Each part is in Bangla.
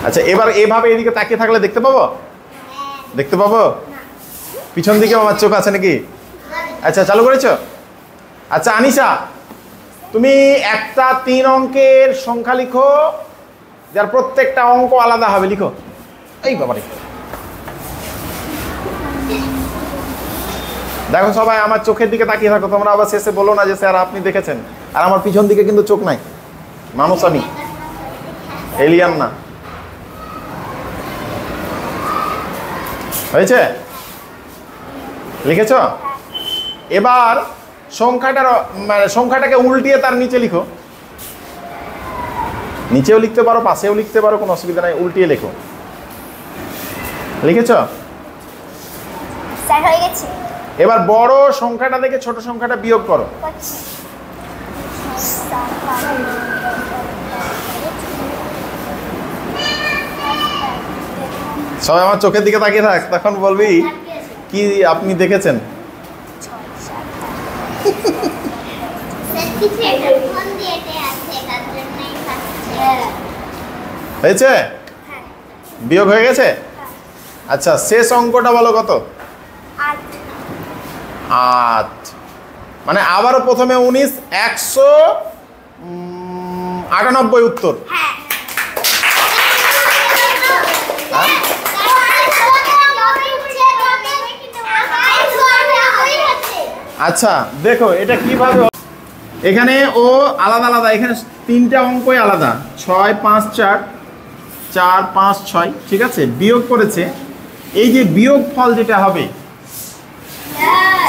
আচ্ছা, এবার এভাবে এদিকে তাকিয়ে থাকলে দেখতে পাবো? দেখতে পাবো? পিছন দিকে আমার চোখ আছে নাকি? আচ্ছা, চালু করেছো? আচ্ছা আনিশা, তুমি একটা 3 অঙ্কের সংখ্যা লিখো যার প্রত্যেকটা অঙ্ক আলাদা হবে। লিখো। এই বাবারে, দেখো সবাই আমার চোখের দিকে তাকিয়ে থাকো, তোমরা আবার শেষে বলো না যে স্যার আপনি দেখেছেন। আর আমার পিছন দিকে কিন্তু চোখ নাই, মানুষ আমি, এলিয়ান না। হয়েছে? লিখেছ? এবার সংখ্যাটাকে উল্টিয়ে তার নিচে লিখো। নিচেও লিখতে পারো, পাশেও লিখতে পারো, কোনো অসুবিধা নাই, উল্টিয়ে লেখো। লিখেছ? স্যার হয়ে গেছে। এবার বড় সংখ্যাটা থেকে ছোট সংখ্যাটা বিয়োগ করো। সবাই আমার চোখের দিকে তাকিয়ে থাক, তখন বলবি কি আপনি দেখেছেন। হয়েছে? বিয়োগ হয়ে গেছে? আচ্ছা, শেষ অঙ্কটা বলো কত? 8। মানে আবারও প্রথমে 19, 198 উত্তর। আচ্ছা দেখো এটা কিভাবে, এখানে ও আলাদা আলাদা, এখানে 3টা অঙ্কই আলাদা, 6, 5, 4, 4, 5, 6, ঠিক আছে, বিয়োগ করেছে। এই যে বিয়োগ ফল যেটা হবে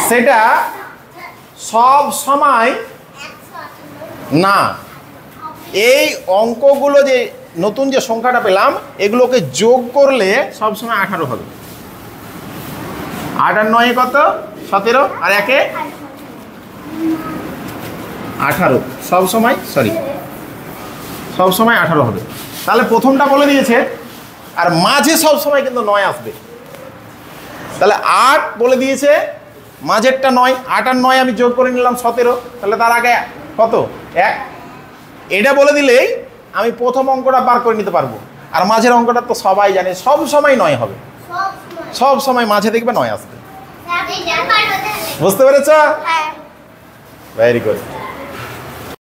সেটা সব সময় না, এই অঙ্কগুলো যে নতুন যে সংখ্যাটা পেলাম এগুলোকে যোগ করলে সব সময় 18 হবে। 8 আর 9 কত? 17, আর 1 এ 18, সব সময় সব সময় 18 হবে। তাহলে প্রথমটা বলে দিয়েছে, আর মাঝে সব সময় কিন্তু 9 আসবে। তাহলে 8 বলে দিয়েছে, মাঝেরটা 9, 8 আর 9 আমি যোগ করে নিলাম 17, তাহলে তার আগে কত? 1। এটা বলে দিলেই আমি প্রথম অঙ্কটা বার করে নিতে পারবো। আর মাঝের অঙ্কটা তো সবাই জানে, সব সময় 9 হবে, সব সময় মাঝে দেখবে 9 আসবে। বুঝতে পেরেছ? Very good.